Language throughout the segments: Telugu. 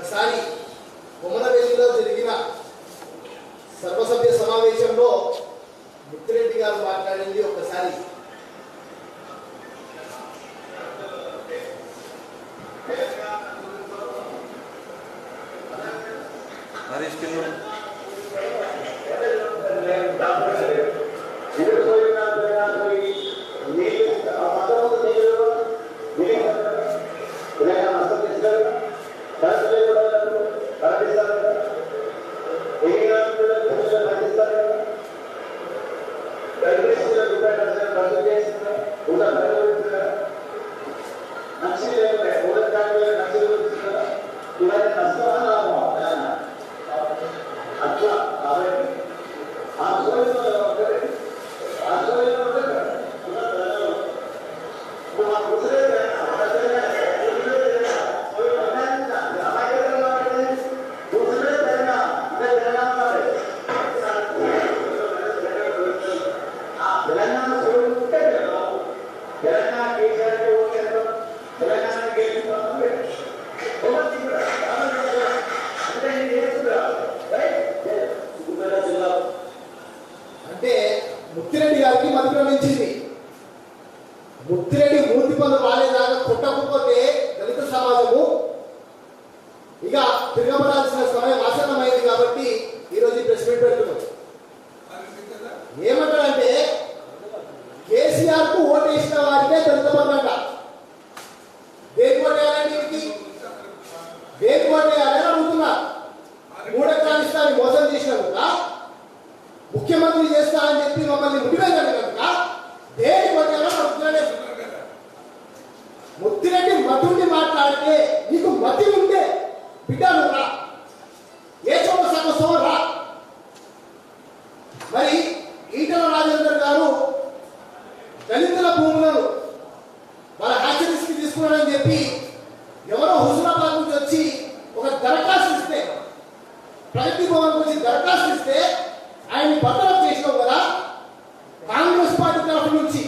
ఒకసారి కొమరవెల్లిలో జరిగిన సర్వసభ్య సమావేశంలో ముత్తిరెడ్డి గారు మాట్లాడింది ఒకసారి అంటే ముత్తిరెడ్డి గారికి మధ్యలోంచింది. ముత్తిరెడ్డి మూర్తి పనులు రాలేదాకా కొట్టకపోతే దళిత సమాజము ఇక తిరగబడాల్సిన సమయం ఆసన్నమైంది. కాబట్టి ఈరోజు ప్రెస్ మీట్ పెడుతున్నాం. ఏమంటారంటే కేసీఆర్ కు ఓటేసిన వారికే దళిత బంధంట. దేనికి ఓటేయాలంటే దేనికి ఓటేయాలని అడుగుతున్నా. 3 ఎకరాలు ఇస్తానని మోసం చేసినందుక, ముఖ్యమంత్రి చేస్తానని చెప్పి మమ్మల్ని ముడివేయాలి కనుక దేనికి ఓటేయాలని అడుగుతున్నానే. ముత్తిరెడ్డి మతుండి మాట్లాడితే నీకు మతి ఉంటే బిడ్డ నువ్వు రా, ఏ చోట సంవత్సరం రా. మరి ఈటల రాజేందర్ గారు దళితుల భూములను వాళ్ళ హ్యాచరీస్కి తీసుకున్నారని చెప్పి ఎవరో హుజురాబాద్ నుంచి వచ్చి ఒక దరఖాస్తు ఇస్తే, ప్రగతి భవన్ నుంచి దరఖాస్తు ఇస్తే ఆయన బదలాం చేసినాం కదా. కాంగ్రెస్ పార్టీ తరఫు నుంచి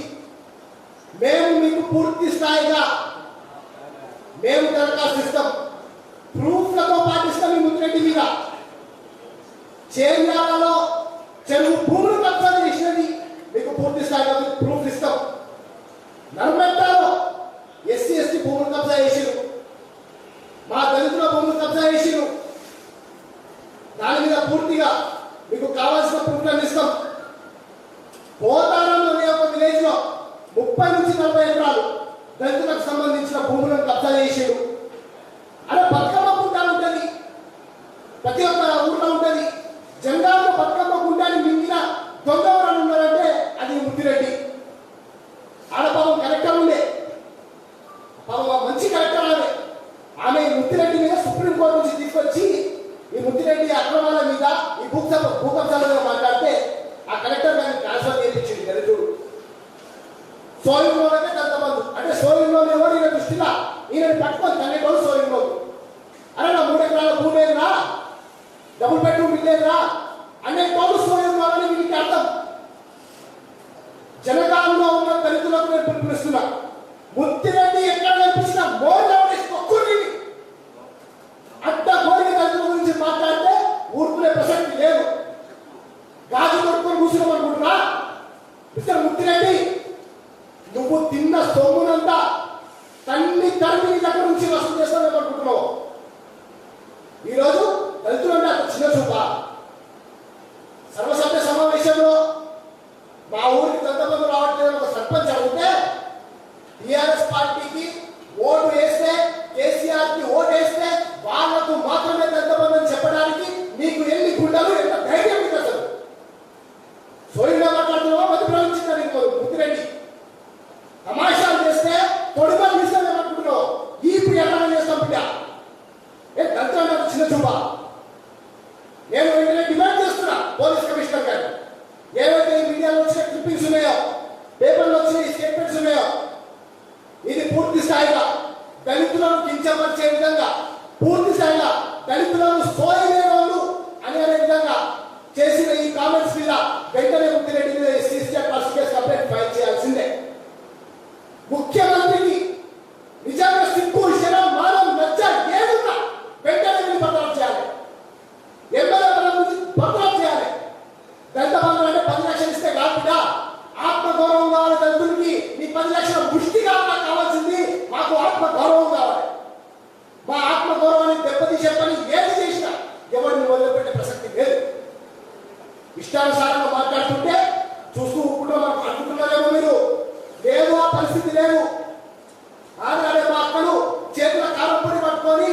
మేము మీకు పూర్తి స్థాయిగా మేము దరఖాస్తు ఇస్తాం, ప్రూఫ్లతో పాటిస్తాం. ఈ ముత్తిరెడ్డి మీద చేర్యాలలో చెరువు భూములు కబ్జా చేసినది మీకు పూర్తి స్థాయిగా ప్రూఫ్ ఇస్తాం. నర్మెట్టాలో ఎస్సీ ఎస్టీ భూములు కబ్జా చేసిరు, మా దళితుల భూములు కబ్జా చేసిరు. దాని మీద పూర్తిగా మీకు కావాల్సిన ప్రూఫ్లను ఇస్తాం. పోతారంలోనే ఒక విలేజ్ లో 30 నుంచి 40 ఎకరాలు దళితులకు సంబంధించిన భూములను కబ్జా చేసాడు. అలా బతుకమ్మ గుండా ఉంటుంది, ప్రతి ఒక్క ఊర్లో ఉంటుంది. జంగాల్లో బతుకమ్మ గుండాన్ని మింగిన దొంగ ఎవరైనా ఉన్నారంటే అది ముత్తిరెడ్డి. ఆడ పాపం కలెక్టర్ ఉండే, పాపం మంచి కలెక్టర్ ఆమె. ఆమె ముత్తిరెడ్డి మీద సుప్రీంకోర్టు నుంచి తీసుకొచ్చి ఈ ముత్తిరెడ్డి అక్రమాల మీద ఈ భూకబ్జాల మీద మాట్లాడితే ఆ కలెక్టర్ దాన్ని ట్రాన్స్ఫర్ చేయించింది దళితుడు. సోయింగ్లోనే కొంతమంది అంటే సోయింగ్లోనే ఎవరు ఈయన దృష్టిగా ఈయన పట్టుకొని తల్లికోడు సోయింగ్లో. అరే నా 3 ఎకరాల భూమి లేదురా, డబుల్ బెడ్రూమ్ లేదురా అనే తోడు సోయింగ్లోనే వీరికి అర్థం. జనగాంలో ఉన్న దళితులకు నేను పిలుపునిస్తున్నా, ముత్తిరెడ్డి ఎక్కడ కనిపించిన అడ్డ కోరిక దళితుల గురించి మాట్లాడితే ఊరుకునే ప్రసక్తి లేదు. గాజు కొట్టుకొని కూర్చున్నామనుకుంటున్నా. మిస్టర్ ముత్తిరెడ్డి, నువ్వు తిన్న సొమ్మునంతా తన్ని తరిమి దగ్గర నుంచి వసూలు చేస్తామనుకుంటున్నావు. ఈరోజు దళితులంటే అంత చిన్న చూప. సర్వసభ్య సమావేశంలో మా ఊరికి దళితులు రావట్లేదు ఒక సర్పంచ్ అడిగితే టీఆర్ఎస్ పార్టీకి ఓటు వేస్తే, కేసీఆర్ కి ఓటు వేస్తే వాళ్లకు మాత్రమే దళితులని చెప్పడానికి నీకు ఎన్ని గుండెలు, ఎంత ధైర్యం మీకు అసలు? సోయిగా మాట్లాడుతున్నావా? మధ్య ప్రవహించిందా నీకు ముత్తిరెడ్డి? తమాషాలు చేస్తే పొడుగులు ఇస్తామనుకుంటున్నావు. ఇప్పుడు ఎలా చేస్తాం బిడ్డ? ఏ దళితులు చిన్న చూప? నేను వెంటనే డిమాండ్ చేస్తున్నా పోలీస్ కమిషనర్ గారు, ఏవైతే ఈ మీడియాలో వచ్చిన క్లిప్పింగ్స్ ఉన్నాయో, పేపర్లో వచ్చిన స్టేట్మెంట్స్ ఉన్నాయో, ఇది పూర్తి స్థాయిగా దళితులను కించపరిచే విధంగా, పూర్తి స్థాయిగా దళితులను సోయలేవాళ్ళు అనే విధంగా చేసిన ఈ కామెంట్స్ మీద వెంటనే ముత్తిరెడ్డి మీద కంప్లైంట్ ఫైల్ చేయాల్సిందే. ముఖ్యమంత్రికి నిజంగా సిగ్గు, శరం, మానం, లజ్జ ఏదున్నా వెంటనే 10 లక్షల ముష్టిగా మాకు కావాల్సింది, మాకు ఆత్మ గౌరవం కావాలి. మా ఆత్మ గౌరవాన్ని దెబ్బతీసే పని ఏది చేసినా ఎవరిని వదిలిపెట్టే ప్రసక్తి లేదు. ఇష్టానుసారంగా మాట్లాడుతుంటే చూస్తూ అనుకుంటున్నారేమో మీరు. లేదు, ఆ పరిస్థితి లేదు. ఆనాడే మా అక్కలు చేతుల కారపొడి పట్టుకొని,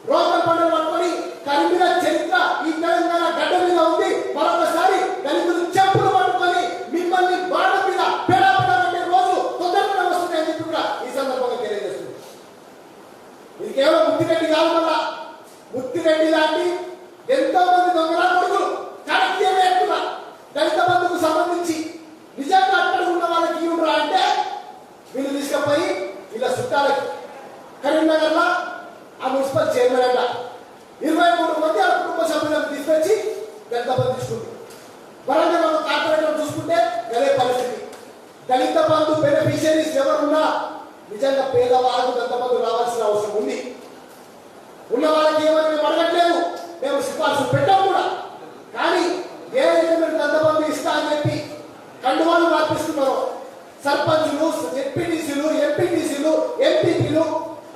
రోకల్ పండుగ పట్టుకొని కరిమిన చరిత్ర ఈ తెలంగాణ గడ్డ మీద ఉంది. మరొకసారి దళితులు చెప్పులు పట్టుకొని మిమ్మల్ని బాట మీద పెడబడే రోజు తొందరగా వస్తున్నాయని చెప్పి కూడా ఈ సందర్భంగా తెలియజేస్తుంది. ఇది కేవలం ముత్తిరెడ్డి కాదు, వల్ల ముత్తిరెడ్డి లాంటి ఎంతో మంది దొంగల కొడుకులు కరెక్ట్గా ఎక్కువ దళిత బంధుకు సంబంధించి నిజంగా అక్కడ ఉన్న వాళ్ళకి ఇవ్వరా అంటే వీళ్ళు తీసుకుపోయి ఇలా చుట్టాలకి కరీంనగర్ లో ఆ మున్సిపల్ చైర్మన్ అంట 23 మంది ఆ కుటుంబ సభ్యులను తీసుకొచ్చి దళిత బంధు తీసుకుంటారు. వరంగల్ కార్పొరేటర్ చూసుకుంటే అదే పరిస్థితి. దళిత బంధు బెనిఫిషియరీస్ ఎవరున్నా నిజంగా పేదవాళ్ళకు దళిత బంధు రావాల్సిన అవసరం ఉంది. ఉన్న వాళ్ళకి ఏమని మేము అడగట్లేదు, మేము సిఫార్సు పెట్టాం కూడా. కానీ ఏదైతే మీరు దళిత బంధు ఇస్తా అని చెప్పి కండువాలు మార్పిస్తున్నారో సర్పంచులు, జెడ్పీటీసీలు, ఎంపీటీసీలు, ఎంపీపీలు,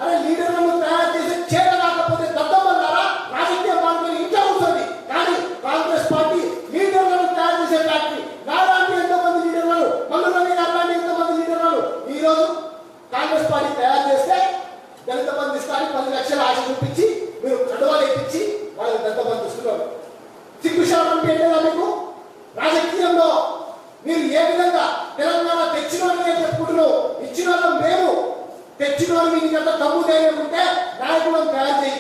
అరే లీడర్లను తయారు చేసి చేత కాకపోతే దద్దమన్నారా రాజకీయ పార్టీలు ఇంట్లో ఉంటుంది. కానీ కాంగ్రెస్ పార్టీ లీడర్లను తయారు చేసే ఫ్యాక్టరీ. నాలాంటి ఎంతమంది లీడర్లను, మల్లురవి గారు ఎంతమంది లీడర్లను ఈ రోజు కాంగ్రెస్ పార్టీ తయారు చేస్తే దళిత బంధు ఇస్తారని 10 లక్షల ఆశ చూపించి మీరు కండువాలు ఎక్కించి వాళ్ళకి దళిత బంధు ఇస్తున్నారు. సిగ్గుశాతం ఏంటంటే మీకు రాజకీయంలో మీరు ఏ విధంగా తెలంగాణ తెచ్చిన వాళ్ళనే చెప్పుకుంటున్నావు, ఇచ్చిన వాళ్ళం మేము. తెచ్చిన వాళ్ళు మీకు ఎంత దమ్ము ధైర్యం ఉంటే నాయకులను తయారు చేయి.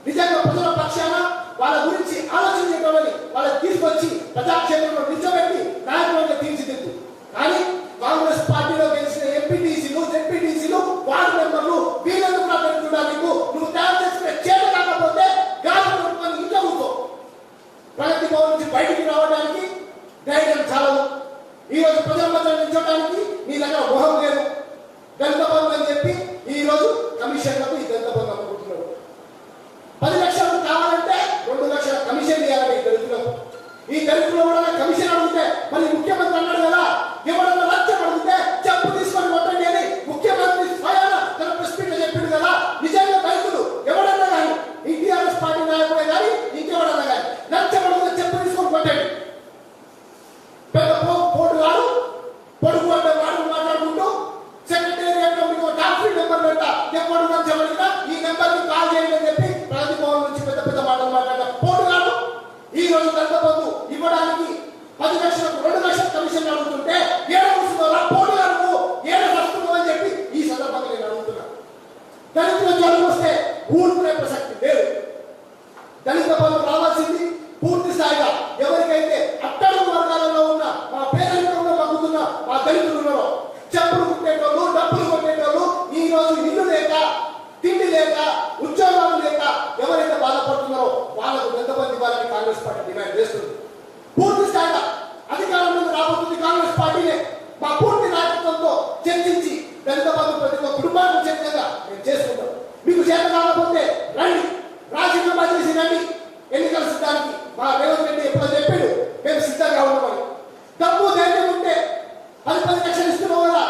నిజంగా ప్రజల పక్షాన వాళ్ళ గురించి ఆలోచించేటోళ్ళని వాళ్ళని తీసుకొచ్చి ప్రజాక్షేత్రంలో నిల్చోబెట్టి నాయకులను తీర్చిదిద్దు. కానీ కాంగ్రెస్ పార్టీలో గెలిచిన ఎంపీటీసీలు, జెడ్పీటీసీలు, వార్డు మెంబర్లు వీళ్ళను కూడా పెడుతున్నా నీకు. నువ్వు తయారు చేసుకునే చేత కాకపోతే గాలి పెట్టుకొని ఇంట్లో కూర్చో. ప్రగతి భవన్ నుంచి బయటికి రావడానికి ధైర్యం చాలదు. ఈ రోజు ప్రజల మధ్య నిల్చోడానికి నీ దగ్గర మొహం లేదు. దళిత బంధు అని చెప్పి ఈ రోజు కమిషన్లకు ఈ దళిత బంధు అనుకుంటున్నారు. 10 లక్షలు కావాలంటే 2 లక్షల కమిషన్ ఇవ్వాలి ఈ దళితులకు. ఈ దళితులు కూడా కమిషన్ అడిగితే మళ్ళీ ముఖ్యమంత్రి అన్నాడు కదా, ఎవరన్నా లక్ష్యం అడిగితే చెప్పు తీసుకొని కొట్టండి అని ముఖ్యమంత్రి స్వయాన తన ప్రెస్ మీట్ లో చెప్పిండు కదా. నిజంగా దళితులు ఎవరన్నా కానీ ఈ టీఆర్ఎస్ పార్టీ నాయకుడే కానీ ఇంకెవరన్నా కానీ లక్ష్యం అడిగితే చెప్పు తీసుకొని కొట్టండి. పెద్ద పోటు వాడు పొడుగు అంటే వాడు మాట్లాడుకుంటూ సెక్రటేరియట్ లో మీకు టాక్సీ నెంబర్ పెట్ట ఎప్పుడు మంచిగా ఈ నెంబర్ కి కాల్ చేయండి అని చెప్పి ప్రగతి భవన్ నుంచి పెద్ద పెద్ద మాటలు మాట్లాడ పోటు కాదు. ఈ రోజు దళిత బంధు ఇవ్వడానికి 10 లక్షలకు 2 లక్షల కమిషన్ అడుగుతుంటే ఏడవుతుందో పోటు గారు ఏడవస్తుందో అని చెప్పి ఈ సందర్భంగా నేను అడుగుతున్నా. దళితుల జోలికి వస్తే ఊరుకునే ప్రసక్తి లేదు. దళిత బంధు రావాల్సింది పూర్తి స్థాయిగా ఎవరికైతే అట్టడుగు వర్గాలలో ఉన్న మా పేదరికంలో మగ్గుతున్న మా దళితులు ఉన్నారో, చెప్పులు కుట్టేటోళ్ళు, డబ్బులు కొట్టేటోళ్ళు, ఈ రోజు ఇల్లు లేక, తిండి లేక, ఉద్యోగాలు లేక ఎవరైతే బాధపడుతున్నారో వాళ్ళకు దళిత బంధు ఇవ్వాలని కాంగ్రెస్ పార్టీ డిమాండ్ చేస్తుంది. పూర్తి స్థాయిగా అధికారంలోకి రాబోతుంది కాంగ్రెస్ పార్టీనే. మా పూర్తి నాయకత్వంతో చర్చించి దళిత బంధు ప్రతి ఒక్క కుటుంబానికి చర్చగా మేము చేసుకుంటాం. మీకు చేత కాకపోతే రండి, రాజీనామా చేసి రండి. ఎన్నికల సిద్ధానికి మా రేవంత్ రెడ్డి ఎప్పుడో చెప్పాడు మేము సిద్ధంగా ఉన్నామని. డబ్బు ధైర్యం ఉంటే 10 లక్షలు ఇస్తున్నావు కదా,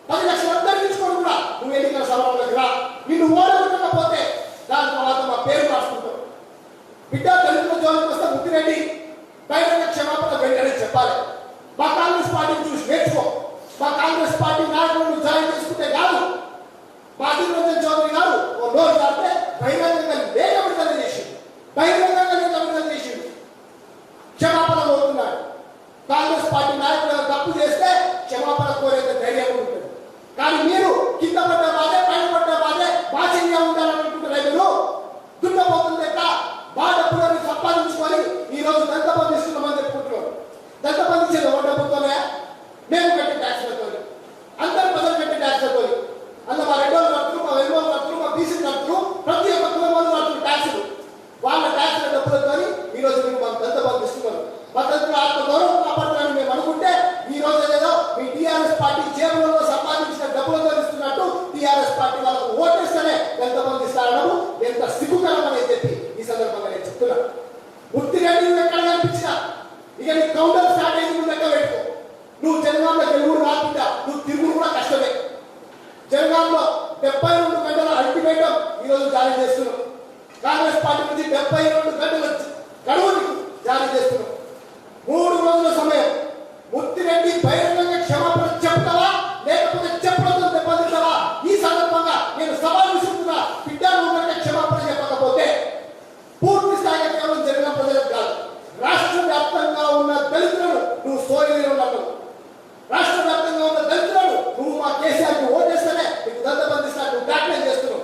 10 లక్షలు అందరికీ ఇచ్చుకోవడం కూడా నువ్వు ఎన్నికల సభలోకి రా. నిన్ను ఓడగొట్టకపోతే దాని తర్వాత మా పేరు మార్చుకుంటాం. బిడ్డ దళితుల జోలికి వస్తే ముత్తిరెడ్డి బహిరంగ క్షమాపణ వెంటనే చెప్పాలి. మా కాంగ్రెస్ పార్టీని చూసి నేర్చుకో. మా కాంగ్రెస్ పార్టీ నాయకులను జాయిన్ చేసుకుంటే కాదు. మా అధిరంజన్ చౌదరి గారు ఓ నోరు కాస్తే బహిరంగంగా లేక విడుదల చేసింది, బహిరంగంగా లేక విడుదల చేసింది. క్షమాపణ కోరుతున్నాడు. కాంగ్రెస్ పార్టీ నాయకులు తప్పు చేస్తే క్షమాపణ కోరేంత ధైర్యం ఉంటుంది. కానీ మీరు కింద పడ్డ బాధే, పైన పడ్డ బాధే, బాధ్యంగా ఉండాలనుకుంటున్న రైతులు దున్నపోతుంది ఎట్లా మా డబ్బులను సంపాదించుకొని ఈ రోజు దళిత బంధు ఇస్తున్నామని చెప్పుకుంటున్నారు. దళిత బంధు ఇచ్చేది ఓ డబ్బుతోనే, మేము కట్టే ట్యాక్స్లతో, అందరు ప్రజలు కట్టే ట్యాక్స్లతో. అందులో మా రెండో కడుతులు, మా వెలుగు కడుతులు, మా బీసీ కడుతులు, ప్రతి ఒక్క కులం వాళ్ళు కడుతున్న ట్యాక్సులు, వాళ్ళ ట్యాక్స్ల డబ్బులతో ఈ రోజు మీరు మాకు దళిత బంధు ఇస్తున్నారు. మా దళితుల ఆత్మ గౌరవం కాపాడాలని మేము అనుకుంటే ఈ రోజు ఏదో మీ టీఆర్ఎస్ పార్టీ జేబులలో సంపాదించిన డబ్బులతో ఇస్తున్నట్టు టీఆర్ఎస్ పార్టీ వాళ్ళకు ఓటేస్తేనే దళిత బంధు ఇస్తారనడం ఎంత సిగ్గుకరం అనేది చెప్పి ఈ సందర్భంగా నేను చెప్తున్నాను. ఉత్తిరెడ్డి నువ్వు ఎక్కడ కనిపించినా ఇక నీ కౌంటర్ స్ట్రాటజీ నువ్వు లెక్క పెట్టుకో. నువ్వు జనగాంలో గెలుగుడు కాకుండా నువ్వు తిరుగుడు కూడా కష్టమే. జనగాంలో 72 గంటల అల్టిమేటం ఈరోజు జారీ చేస్తున్నాం. కాంగ్రెస్ పార్టీ నుంచి 72 గంటల గడువుని జారీ చేస్తున్నాం. 3 రోజుల సమయం. ముత్తిరెడ్డి బహిరంగంగా క్షమాపణ చెప్తావా లేకపోతే చెప్పడంతో దెబ్బతింటావా? ఈ సందర్భంగా నేను సవాల్ విసురుతున్నా. బిడ్డ నువ్వు క్షమాపణ చెప్పకపోతే పూర్తి స్థాయిగా కేవలం జనగాం ప్రజలకు కాదు, రాష్ట్ర వ్యాప్తంగా ఉన్న దళితులను నువ్వు సోయలేనున్నట్టు. రాష్ట్ర వ్యాప్తంగా ఉన్న దళితులను నువ్వు మా కేసీఆర్కి ఓటేస్తేనే నీకు దంతబంధిస్తా నువ్వు బ్లాక్మెయిల్ చేస్తున్నావు.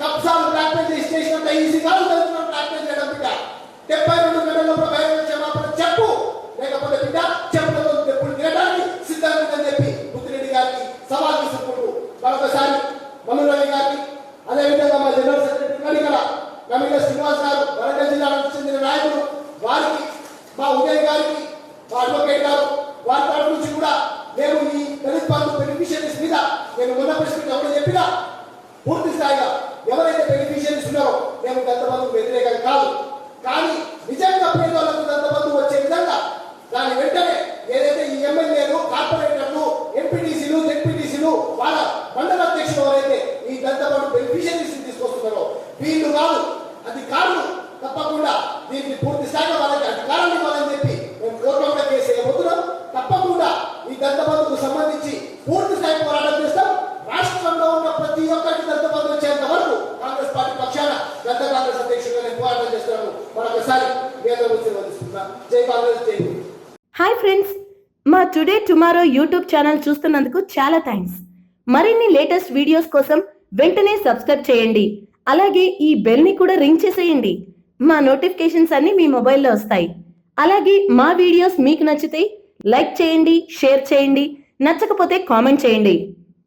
కబ్జాలు బ్లాక్మెయిల్ చేసి చేసినంత ఈజీ కాదు దళితులను బ్లాక్మెయిల్ చేయడం. బిడ్డ 72 గంటల్లో బహిరంగ క్షమాపణ చెప్పు, లేకపోతే బిడ్డ చెప్పడంతో ఎప్పుడు తినడానికి సిద్ధంగా ఉందని చెప్పి ముత్తిరెడ్డి గారికి సవాల్ విసురుకుంటూ మరొకసారి మనురవి గారికి, అదేవిధంగా మా జనరల్ సెక్రటరీ కనికల నమిల శ్రీనివాస్ గారు, వరంగల్ జిల్లా నుంచి చెందిన నాయకులు వారికి, మా ఉదయ్ గారికి, మా అడ్వకేట్ గారు వారి తరఫు నుంచి కూడా మేము ఈ దళిత బంధు బెనిఫిషియరీస్ మీద నేను మొన్న ప్రశ్నకు ఎవరు చెప్పినా పూర్తి స్థాయిగా ఎవరైతే బెనిఫిషియరీస్ ఉన్నారో మేము దళిత బంధుకు వ్యతిరేకం కాదు. కానీ నిజంగా పేదవాళ్ళకు దళిత బంధు వచ్చే విధంగా దాని వెంటనే ఏదైతే ఈ ఎమ్మెల్యేలు, కార్పొరేటర్లు, ఎంపీటీసీలు, జెడ్పీటీసీలు, వాళ్ళ మండల అధ్యక్షులు ఎవరైతే ఈ దళిత బంధు బెనిఫిషియరీస్ తీసుకొస్తున్నారో వీళ్ళు కాదు అధికారులు తప్పకుండా దీనికి పూర్తి స్థాయిలో వాళ్ళకి అధికారాలు ఇవ్వాలని చెప్పి మేము కోర్టులో కూడా కేసు వేయబోతున్నాం. తప్పకుండా ఈ దళిత బంధుకు సంబంధించి పూర్తి స్థాయి పోరాటం చేస్తాం. రాష్ట్రంలో ఉన్న ప్రతి ఒక్కరికి దళిత బంధు వచ్చేంత వరకు కాంగ్రెస్ పార్టీ పక్షాన దళిత కాంగ్రెస్ అధ్యక్షుడిగా నేను పోరాటం చేస్తున్నాను. మరొకసారి జై కాంగ్రెస్, జై. హాయ్ ఫ్రెండ్స్, మా టుడే టుమారో యూట్యూబ్ ఛానల్ చూస్తున్నందుకు చాలా థ్యాంక్స్. మరిన్ని లేటెస్ట్ వీడియోస్ కోసం వెంటనే సబ్స్క్రైబ్ చేయండి. అలాగే ఈ బెల్ని కూడా రింగ్ చేసేయండి. మా నోటిఫికేషన్స్ అన్ని మీ మొబైల్లో వస్తాయి. అలాగే మా వీడియోస్ మీకు నచ్చితే లైక్ చేయండి, షేర్ చేయండి, నచ్చకపోతే కామెంట్ చేయండి.